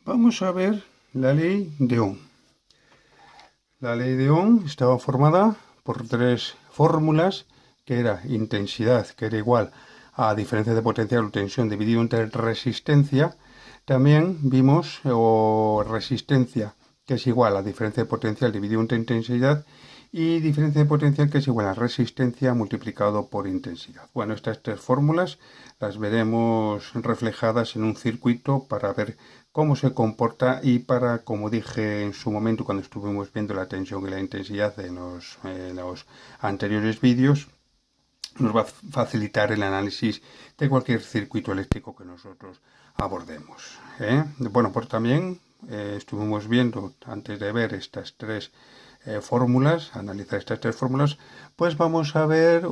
Vamos a ver la ley de Ohm. La ley de Ohm estaba formada por tres fórmulas, que era intensidad, que era igual a diferencia de potencial o tensión dividido entre resistencia. También vimos resistencia, que es igual a diferencia de potencial dividido entre intensidad, y diferencia de potencial, que es igual a resistencia multiplicado por intensidad. Bueno, estas tres fórmulas las veremos reflejadas en un circuito para ver cómo se comporta y para, como dije en su momento cuando estuvimos viendo la tensión y la intensidad en los anteriores vídeos, nos va a facilitar el análisis de cualquier circuito eléctrico que nosotros abordemos. Bueno, pues también estuvimos viendo, antes de ver estas tres fórmulas, analizar estas tres fórmulas, pues vamos a ver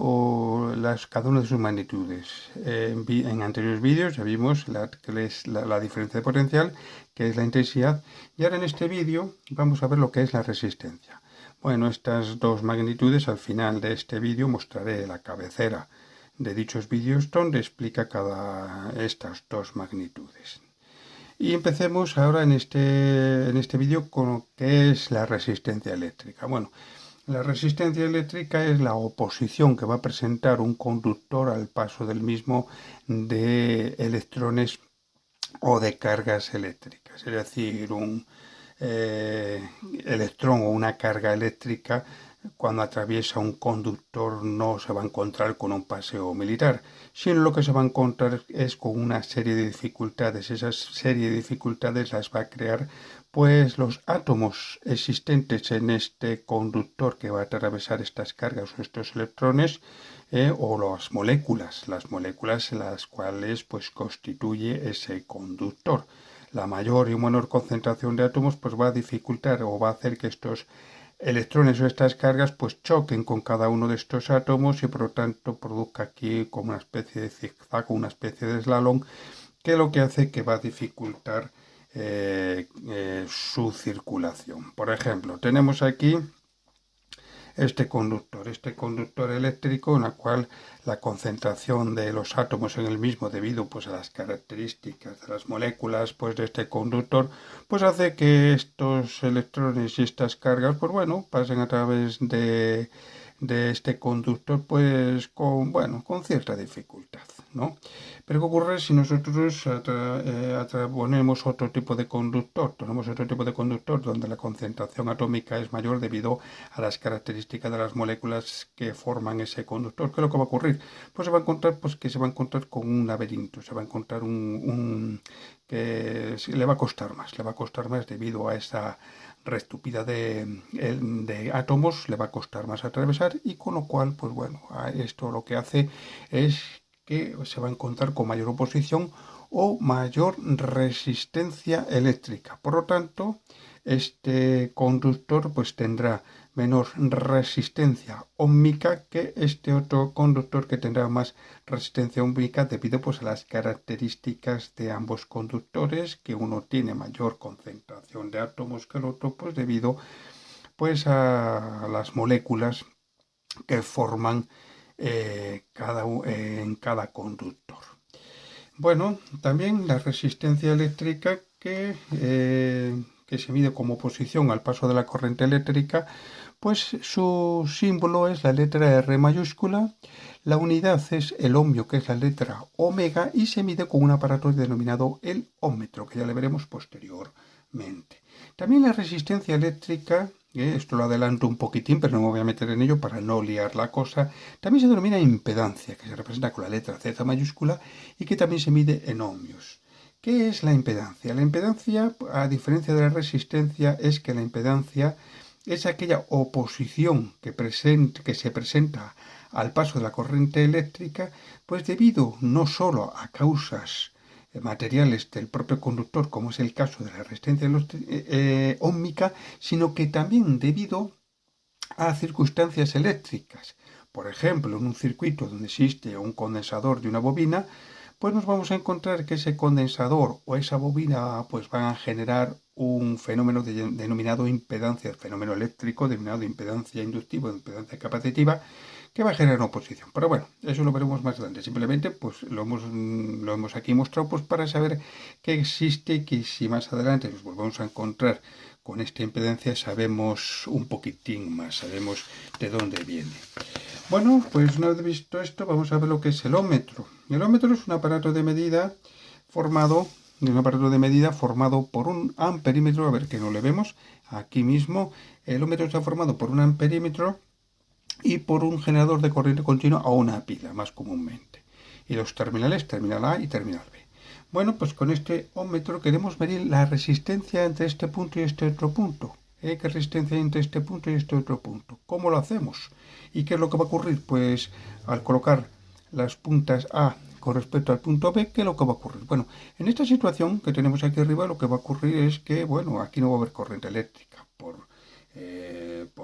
cada una de sus magnitudes. En anteriores vídeos ya vimos que es la diferencia de potencial, que es la intensidad, y ahora en este vídeo vamos a ver lo que es la resistencia. Bueno, estas dos magnitudes, al final de este vídeo mostraré la cabecera de dichos vídeos donde explica estas dos magnitudes. Y empecemos ahora en este vídeo con lo que es la resistencia eléctrica. Bueno, la resistencia eléctrica es la oposición que va a presentar un conductor al paso del mismo de electrones o de cargas eléctricas. Es decir, un electrón o una carga eléctrica, cuando atraviesa un conductor, no se va a encontrar con un paseo militar, sino lo que se va a encontrar es con una serie de dificultades. Esa serie de dificultades las va a crear pues los átomos existentes en este conductor que va a atravesar estas cargas o estos electrones, o las moléculas las cuales pues constituye ese conductor. La mayor y menor concentración de átomos pues va a dificultar o va a hacer que estos electrones o estas cargas pues choquen con cada uno de estos átomos y por lo tanto produzca aquí como una especie de zigzag, una especie de slalom, que lo que hace que va a dificultar su circulación. Por ejemplo, tenemos aquí este conductor eléctrico, en el cual la concentración de los átomos en el mismo, debido pues a las características de las moléculas pues de este conductor, pues hace que estos electrones y estas cargas pues bueno pasen a través de este conductor pues con cierta dificultad, ¿no? Pero ¿qué ocurre si nosotros ponemos otro tipo de conductor? Tenemos otro tipo de conductor donde la concentración atómica es mayor debido a las características de las moléculas que forman ese conductor. ¿Qué es lo que va a ocurrir? Pues se va a encontrar se va a encontrar con un laberinto, se va a encontrar que le va a costar más debido a esa red de átomos, le va a costar más atravesar, y con lo cual, pues bueno, esto lo que hace es que se va a encontrar con mayor oposición o mayor resistencia eléctrica. Por lo tanto, este conductor pues tendrá menor resistencia óhmica que este otro conductor, que tendrá más resistencia óhmica debido pues a las características de ambos conductores, que uno tiene mayor concentración de átomos que el otro, pues debido pues a las moléculas que forman en cada conductor. Bueno, también la resistencia eléctrica que se mide como oposición al paso de la corriente eléctrica, pues su símbolo es la letra R mayúscula, la unidad es el ohmio, que es la letra omega, y se mide con un aparato denominado el ómetro, que ya le veremos posteriormente. También la resistencia eléctrica, esto lo adelanto un poquitín, pero no me voy a meter en ello para no liar la cosa, también se denomina impedancia, que se representa con la letra Z mayúscula y que también se mide en ohmios. ¿Qué es la impedancia? La impedancia, a diferencia de la resistencia, es que la impedancia es aquella oposición que se presenta al paso de la corriente eléctrica, pues debido no solo a causas materiales del propio conductor, como es el caso de la resistencia óhmica, sino que también debido a circunstancias eléctricas. Por ejemplo, en un circuito donde existe un condensador de una bobina, pues nos vamos a encontrar que ese condensador o esa bobina pues van a generar un fenómeno denominado impedancia, fenómeno eléctrico denominado impedancia inductiva o impedancia capacitiva, que va a generar una oposición. Pero bueno, eso lo veremos más adelante. Simplemente pues lo hemos aquí mostrado pues para saber que existe, que si más adelante nos volvemos a encontrar con esta impedancia sabemos un poquitín más, sabemos de dónde viene. Bueno, pues una vez visto esto, vamos a ver lo que es el ómetro. El ómetro es un aparato de medida formado por un amperímetro, a ver que no le vemos aquí mismo. El ómetro está formado por un amperímetro y por un generador de corriente continua o una pila, más comúnmente. Y los terminales, terminal A y terminal B. Bueno, pues con este ómetro queremos medir la resistencia entre este punto y este otro punto. ¿Qué resistencia hay entre este punto y este otro punto? ¿Cómo lo hacemos? ¿Y qué es lo que va a ocurrir? Pues al colocar las puntas A con respecto al punto B, ¿qué es lo que va a ocurrir? Bueno, en esta situación que tenemos aquí arriba, lo que va a ocurrir es que, bueno, aquí no va a haber corriente eléctrica por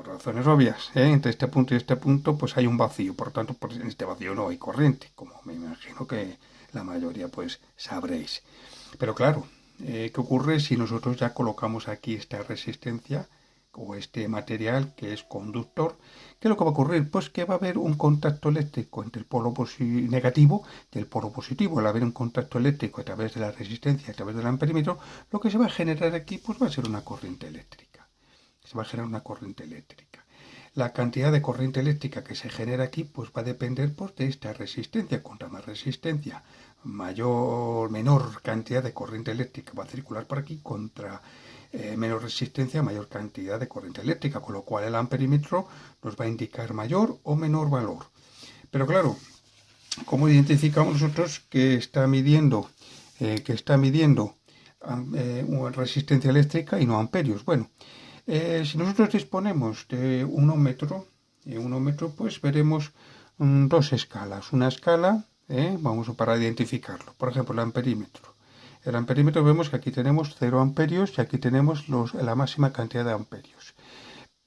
razones obvias. Entre este punto y este punto, pues hay un vacío. Por tanto, pues en este vacío no hay corriente, como me imagino que la mayoría, pues, sabréis. Pero claro, ¿qué ocurre si nosotros ya colocamos aquí esta resistencia o este material que es conductor? ¿Qué es lo que va a ocurrir? Pues que va a haber un contacto eléctrico entre el polo negativo y el polo positivo. Al haber un contacto eléctrico a través de la resistencia, a través del amperímetro, lo que se va a generar aquí pues va a ser una corriente eléctrica. Se va a generar una corriente eléctrica. La cantidad de corriente eléctrica que se genera aquí pues va a depender pues, de esta resistencia. Contra más resistencia, menor cantidad de corriente eléctrica va a circular por aquí. Contra menor resistencia, mayor cantidad de corriente eléctrica, con lo cual el amperímetro nos va a indicar mayor o menor valor. Pero claro, ¿cómo identificamos nosotros que está midiendo resistencia eléctrica y no amperios? Bueno, si nosotros disponemos de un ómetro, pues veremos dos escalas. Una escala, vamos para identificarlo, por ejemplo, el amperímetro. El amperímetro vemos que aquí tenemos 0 amperios y aquí tenemos la máxima cantidad de amperios.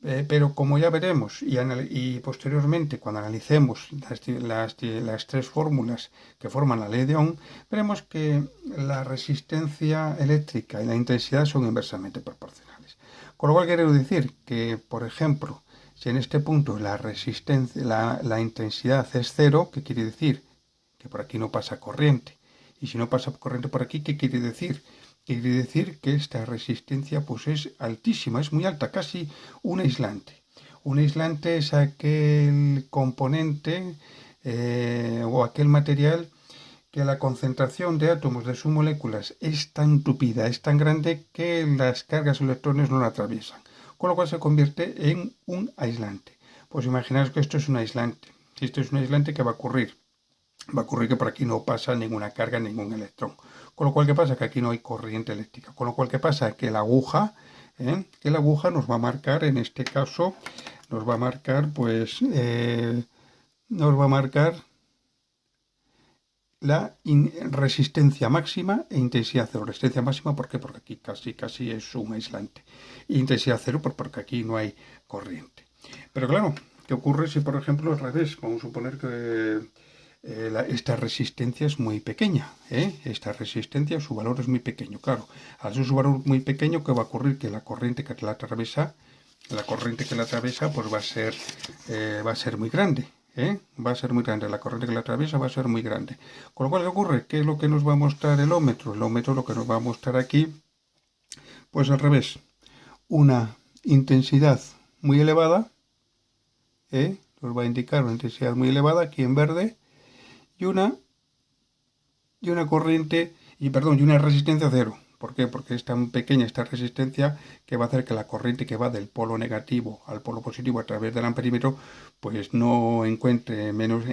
Pero como ya veremos y posteriormente cuando analicemos las tres fórmulas que forman la ley de Ohm, veremos que la resistencia eléctrica y la intensidad son inversamente proporcionales. Con lo cual quiero decir que, por ejemplo, si en este punto la intensidad es 0, ¿qué quiere decir? Que por aquí no pasa corriente. Y si no pasa corriente por aquí, ¿qué quiere decir? Quiere decir que esta resistencia pues es altísima, es muy alta, casi un aislante. Un aislante es aquel componente o aquel material que la concentración de átomos de sus moléculas es tan tupida, es tan grande que las cargas electrones no la atraviesan, con lo cual se convierte en un aislante. Pues imaginaos que esto es un aislante. Si esto es un aislante, ¿qué va a ocurrir? Va a ocurrir que por aquí no pasa ninguna carga, ningún electrón. Con lo cual, ¿qué pasa? Que aquí no hay corriente eléctrica. Con lo cual, ¿qué pasa? Que la aguja nos va a marcar, en este caso, nos va a marcar, pues, la resistencia máxima e intensidad cero. Resistencia máxima, ¿por qué? Porque aquí casi es un aislante. Intensidad cero, porque aquí no hay corriente. Pero claro, ¿qué ocurre si, por ejemplo, al revés? Vamos a suponer que esta resistencia es muy pequeña. Esta resistencia, su valor es muy pequeño. Claro, al ser su valor muy pequeño, ¿qué va a ocurrir? Que la corriente que la atraviesa, pues va a ser muy grande. Va a ser muy grande, la corriente que la atraviesa va a ser muy grande. Con lo cual, ¿qué ocurre? ¿Qué es lo que nos va a mostrar el ómetro? El ómetro lo que nos va a mostrar aquí, pues al revés, una intensidad muy elevada, nos va a indicar una intensidad muy elevada aquí en verde, y una resistencia cero. ¿Por qué? Porque es tan pequeña esta resistencia que va a hacer que la corriente que va del polo negativo al polo positivo a través del amperímetro pues no encuentre menos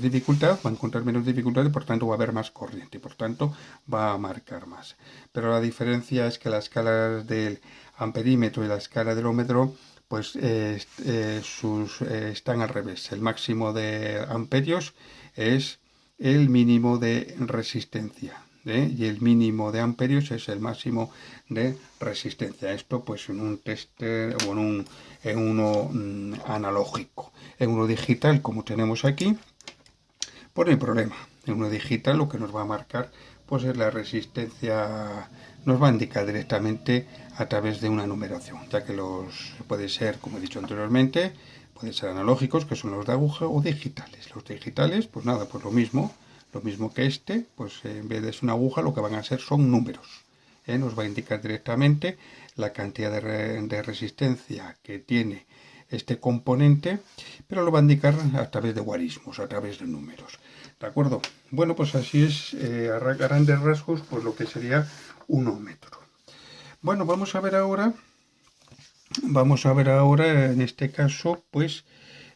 dificultad, va a encontrar menos dificultad y por tanto va a haber más corriente y por tanto va a marcar más. Pero la diferencia es que las escalas del amperímetro y la escala del ómetro pues están al revés. El máximo de amperios es el mínimo de resistencia, y el mínimo de amperios es el máximo de resistencia. Esto pues en un tester o en uno analógico. En uno digital, como tenemos aquí, pues no hay problema. En uno digital lo que nos va a marcar pues es la resistencia, nos va a indicar directamente a través de una numeración, ya que puede ser, como he dicho anteriormente, Pueden ser analógicos, que son los de aguja, o digitales. Los digitales, pues nada, pues lo mismo que este, pues en vez de ser una aguja, lo que van a ser son números. Nos va a indicar directamente la cantidad de resistencia que tiene este componente, pero lo va a indicar a través de guarismos, a través de números. ¿De acuerdo? Bueno, pues así es, a grandes rasgos, pues lo que sería un ohmmetro. Bueno, vamos a ver ahora, en este caso, pues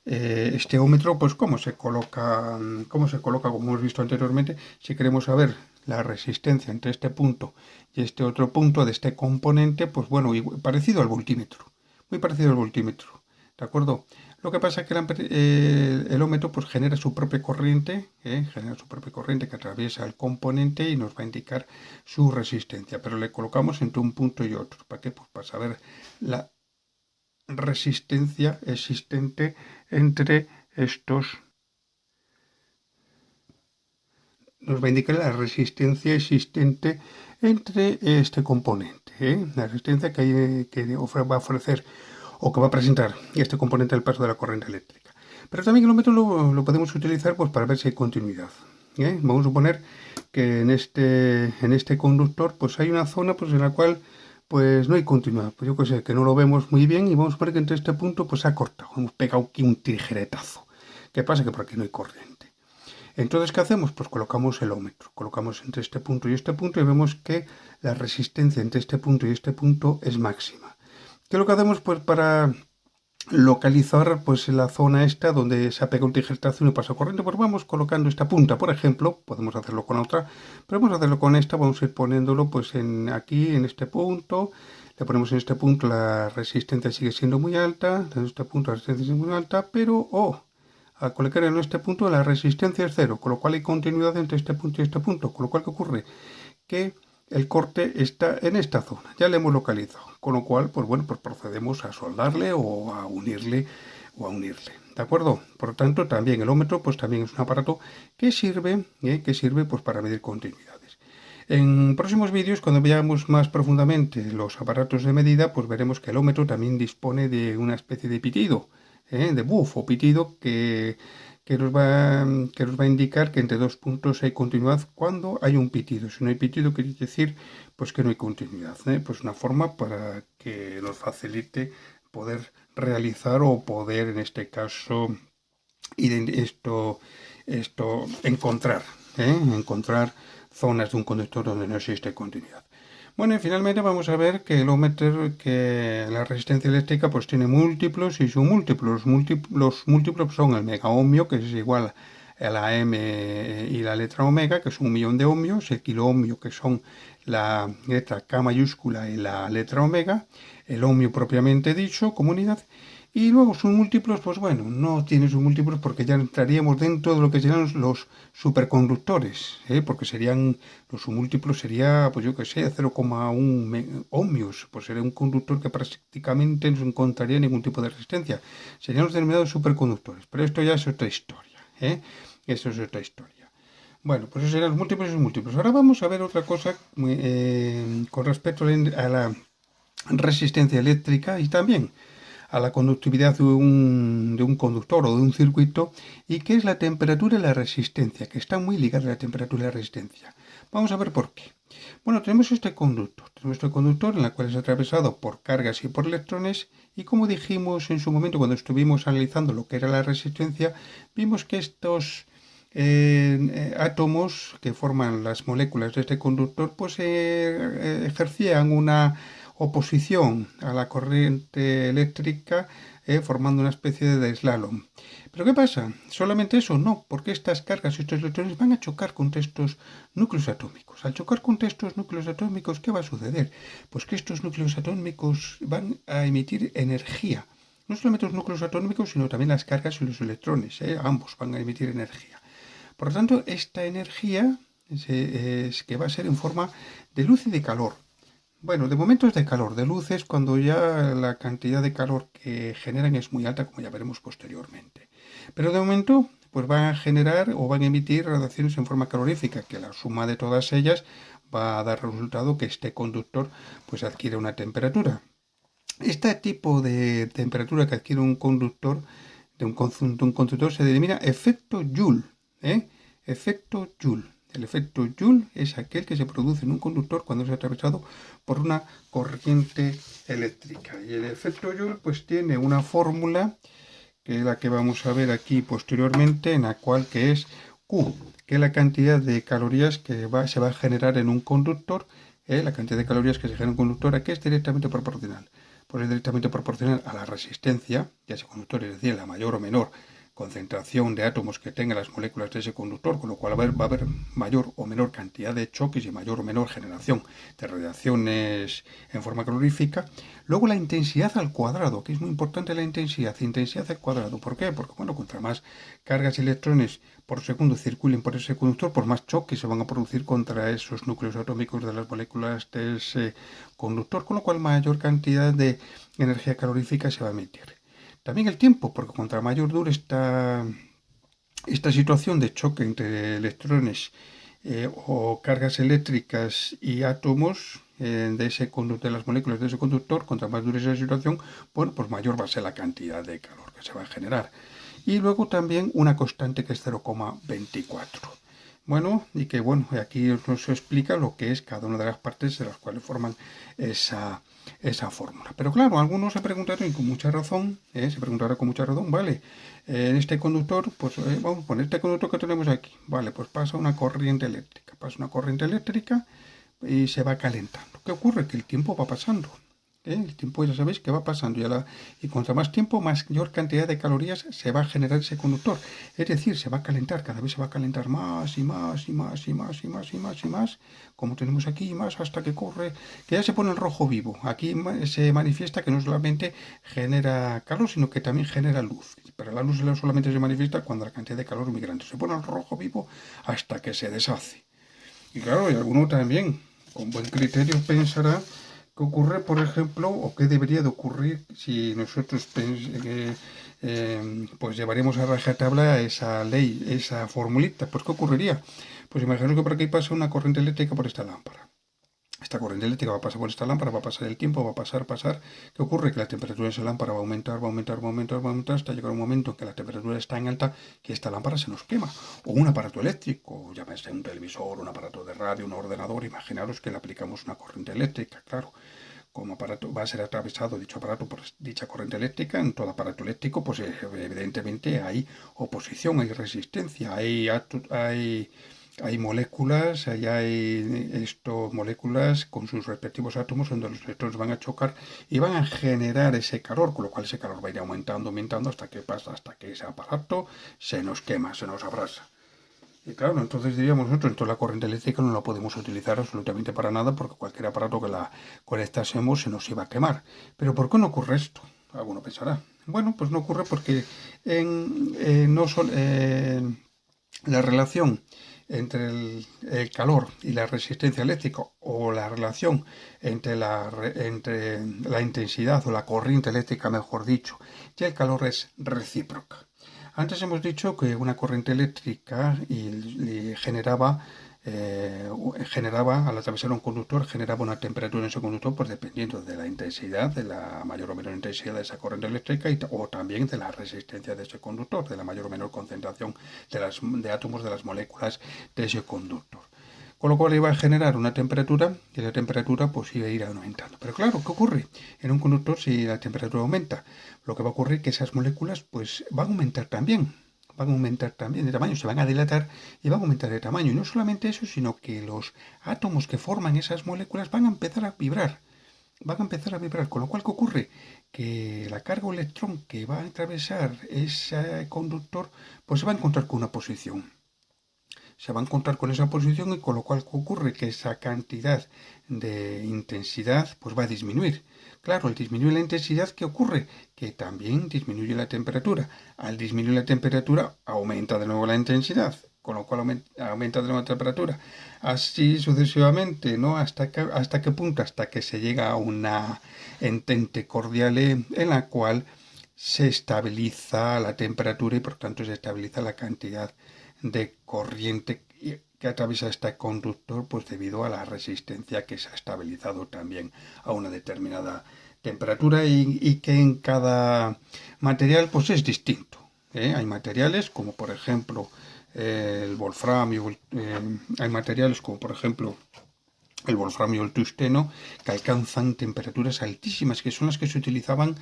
este ohmmetro, pues cómo se coloca, como hemos visto anteriormente. Si queremos saber la resistencia entre este punto y este otro punto de este componente, pues bueno, parecido al voltímetro, muy parecido al voltímetro, ¿de acuerdo? Lo que pasa es que el ohmmetro pues genera su propia corriente, que atraviesa el componente y nos va a indicar su resistencia, pero le colocamos entre un punto y otro. ¿Para qué? Pues para saber la resistencia existente entre estos. Nos va a indicar la resistencia existente entre este componente, la resistencia que va a ofrecer o que va a presentar este componente al paso de la corriente eléctrica. Pero también el ohmmetro lo podemos utilizar pues, para ver si hay continuidad. Vamos a suponer que en este conductor pues hay una zona pues, en la cual pues no hay continuidad, pues yo que sé, que no lo vemos muy bien y vamos a ver que entre este punto pues se ha cortado, hemos pegado aquí un tijeretazo. ¿Qué pasa? Que por aquí no hay corriente. Entonces, ¿qué hacemos? Pues colocamos el ohmmetro, colocamos entre este punto y vemos que la resistencia entre este punto y este punto es máxima. ¿Qué es lo que hacemos? Pues para localizar pues la zona esta donde se ha pegado un tijeretazo y no pasa corriente, pues vamos colocando esta punta, por ejemplo, podemos hacerlo con otra, pero vamos a hacerlo con esta, vamos a ir poniéndolo pues aquí, en este punto, le ponemos en este punto, la resistencia sigue siendo muy alta, en este punto la resistencia es muy alta, pero, al colocar en este punto la resistencia es cero, con lo cual hay continuidad entre este punto y este punto, con lo cual ¿qué ocurre? Que el corte está en esta zona, ya le hemos localizado, con lo cual, pues bueno, pues procedemos a soldarle o a unirle, ¿de acuerdo? Por lo tanto, también el ohmmetro, pues también es un aparato que sirve pues para medir continuidades. En próximos vídeos, cuando veamos más profundamente los aparatos de medida, pues veremos que el ohmmetro también dispone de una especie de pitido, de buff o pitido que nos va a indicar que entre dos puntos hay continuidad cuando hay un pitido. Si no hay pitido, quiere decir pues que no hay continuidad. Pues una forma para que nos facilite poder realizar o poder, en este caso, encontrar zonas de un conductor donde no existe continuidad. Bueno, y finalmente vamos a ver que el ohmmetro, que la resistencia eléctrica pues tiene múltiplos y submúltiplos. Los múltiplos son el megaohmio, que es igual a la m y la letra omega, que es 1.000.000 de ohmios, el kiloohmio, que son la letra K mayúscula y la letra omega, el ohmio propiamente dicho, como unidad. Y luego sus múltiplos, pues bueno, no tiene sus múltiplos porque ya entraríamos dentro de lo que serían los superconductores, porque serían, los múltiplos sería, pues yo que sé, 0,1 ohmios, pues sería un conductor que prácticamente no encontraría ningún tipo de resistencia. Serían los denominados superconductores, pero esto ya es otra historia, eso es otra historia. Bueno, pues eso serían los múltiplos y los múltiplos. Ahora vamos a ver otra cosa con respecto a la resistencia eléctrica y también a la conductividad de un conductor o de un circuito, y que es la temperatura y la resistencia, que están muy ligadas a la temperatura y la resistencia. Vamos a ver por qué. Bueno, tenemos este conductor en el cual es atravesado por cargas y por electrones, y como dijimos en su momento cuando estuvimos analizando lo que era la resistencia, vimos que estos átomos que forman las moléculas de este conductor pues ejercían una oposición a la corriente eléctrica, formando una especie de slalom. ¿Pero qué pasa? ¿Solamente eso? No, porque estas cargas y estos electrones van a chocar contra estos núcleos atómicos. Al chocar contra estos núcleos atómicos, ¿qué va a suceder? Pues que estos núcleos atómicos van a emitir energía. No solamente los núcleos atómicos, sino también las cargas y los electrones. Ambos van a emitir energía. Por lo tanto, esta energía es que va a ser en forma de luz y de calor. Bueno, de momentos de calor, de luces, cuando ya la cantidad de calor que generan es muy alta, como ya veremos posteriormente. Pero de momento, pues van a generar o van a emitir radiaciones en forma calorífica, que la suma de todas ellas va a dar resultado que este conductor pues adquiere una temperatura. Este tipo de temperatura que adquiere un conductor de un conductor se denomina efecto Joule. Efecto Joule. El efecto Joule es aquel que se produce en un conductor cuando es atravesado por una corriente eléctrica. Y el efecto Joule pues tiene una fórmula, que es la que vamos a ver aquí posteriormente, en la cual que es Q, que es la cantidad de calorías que se va a generar en un conductor. La cantidad de calorías que se genera en un conductor aquí es directamente proporcional. Pues es directamente proporcional a la resistencia de ese conductor, es decir, la mayor o menor concentración de átomos que tengan las moléculas de ese conductor, con lo cual va a haber mayor o menor cantidad de choques y mayor o menor generación de radiaciones en forma calorífica. Luego la intensidad al cuadrado, que es muy importante la intensidad al cuadrado. ¿Por qué? Porque, bueno, contra más cargas y electrones por segundo circulen por ese conductor, pues más choques se van a producir contra esos núcleos atómicos de las moléculas de ese conductor, con lo cual mayor cantidad de energía calorífica se va a emitir. También el tiempo, porque contra mayor dure esta situación de choque entre electrones o cargas eléctricas y átomos de las moléculas de ese conductor, contra más dure esa situación, bueno, pues mayor va a ser la cantidad de calor que se va a generar. Y luego también una constante que es 0,24. Bueno, y que bueno, aquí nos explica lo que es cada una de las partes de las cuales forman esa fórmula. Pero claro, algunos se preguntarán, y con mucha razón, vale, en este conductor, pues vamos a poner este conductor que tenemos aquí, vale, pues pasa una corriente eléctrica, y se va calentando. ¿Qué ocurre? Que el tiempo va pasando. El tiempo ya sabéis que va pasando y contra más tiempo, mayor cantidad de calorías se va a generar ese conductor. Es decir, se va a calentar, cada vez se va a calentar más y más y más y más y más y más y más, como tenemos aquí, y más hasta que corre, que ya se pone en rojo vivo. Aquí se manifiesta que no solamente genera calor, sino que también genera luz. Pero la luz solamente se manifiesta cuando la cantidad de calor es muy grande. Se pone en rojo vivo hasta que se deshace. Y claro, y alguno también, con buen criterio, pensará qué ocurre, por ejemplo, o qué debería de ocurrir si nosotros pues llevaremos a rajatabla esa ley, esa formulita. Pues ¿qué ocurriría? Pues imagino que por aquí pasa una corriente eléctrica por esta lámpara. Esta corriente eléctrica va a pasar por esta lámpara, va a pasar el tiempo, va a pasar. ¿Qué ocurre? Que la temperatura de esa lámpara va a aumentar, hasta llegar un momento en que la temperatura está tan alta que esta lámpara se nos quema. O un aparato eléctrico, llámese un televisor, un aparato de radio, un ordenador. Imaginaros que le aplicamos una corriente eléctrica, claro. Como aparato va a ser atravesado dicho aparato por dicha corriente eléctrica, en todo aparato eléctrico, pues evidentemente hay oposición, hay resistencia, hay moléculas, moléculas con sus respectivos átomos donde los electrones van a chocar y van a generar ese calor, con lo cual ese calor va a ir aumentando hasta que ese aparato se nos quema, se nos abrasa. Y claro, entonces diríamos nosotros, entonces la corriente eléctrica no la podemos utilizar absolutamente para nada porque cualquier aparato que la conectásemos se nos iba a quemar. Pero ¿por qué no ocurre esto? Alguno pensará. Bueno, pues no ocurre porque la relación entre el calor y la resistencia eléctrica o la relación entre la intensidad o la corriente eléctrica, mejor dicho, y el calor es recíproca. Antes hemos dicho que una corriente eléctrica generaba, al atravesar un conductor, generaba una temperatura en ese conductor, pues dependiendo de la intensidad, de la mayor o menor intensidad de esa corriente eléctrica o también de la resistencia de ese conductor, de la mayor o menor concentración de átomos de las moléculas de ese conductor. Con lo cual iba a generar una temperatura y la temperatura pues iba a ir aumentando. Pero claro, ¿qué ocurre? En un conductor si la temperatura aumenta, lo que va a ocurrir es que esas moléculas pues van a aumentar también de tamaño, se van a dilatar y van a aumentar de tamaño. Y no solamente eso, sino que los átomos que forman esas moléculas van a empezar a vibrar. Con lo cual, ¿qué ocurre? Que la carga o electrón que va a atravesar ese conductor pues se va a encontrar con una posición. Se va a encontrar con esa posición y con lo cual ocurre que esa cantidad de intensidad pues va a disminuir. Claro, al disminuir la intensidad, ¿qué ocurre? Que también disminuye la temperatura. Al disminuir la temperatura, aumenta de nuevo la intensidad, con lo cual aumenta de nuevo la temperatura. Así sucesivamente, ¿no? ¿Hasta qué punto? Hasta que se llega a una entente cordial en la cual se estabiliza la temperatura y por tanto se estabiliza la cantidad de corriente que atraviesa este conductor, pues debido a la resistencia que se ha estabilizado también a una determinada temperatura y que en cada material pues es distinto. Hay materiales como por ejemplo el wolframio, hay materiales como por ejemplo el wolframio y el tungsteno, que alcanzan temperaturas altísimas, que son las que se utilizaban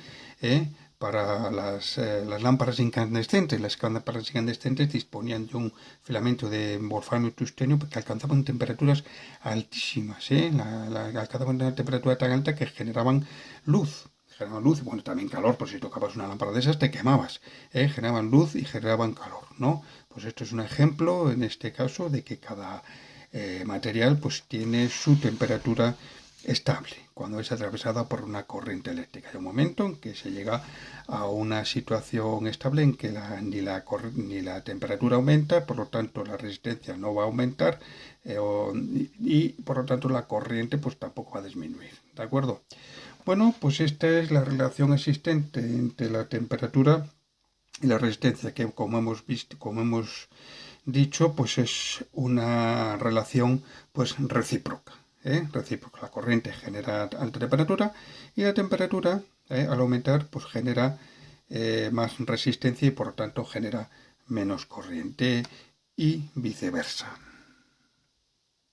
para las lámparas incandescentes. Las lámparas incandescentes disponían de un filamento de wolframio y tungsteno que alcanzaban temperaturas altísimas. Alcanzaban una temperatura tan alta que generaban luz. Bueno, también calor, por si tocabas una lámpara de esas te quemabas, generaban luz y generaban calor, ¿no? Pues esto es un ejemplo, en este caso, de que cada material pues tiene su temperatura estable cuando es atravesada por una corriente eléctrica. Hay un momento en que se llega a una situación estable en que ni la temperatura aumenta, por lo tanto la resistencia no va a aumentar y por lo tanto la corriente pues tampoco va a disminuir, ¿de acuerdo? Bueno, pues esta es la relación existente entre la temperatura y la resistencia, que como hemos visto, como hemos dicho, pues es una relación pues recíproca. Recíproca. La corriente genera alta temperatura y la temperatura, al aumentar, pues genera más resistencia y por lo tanto genera menos corriente y viceversa.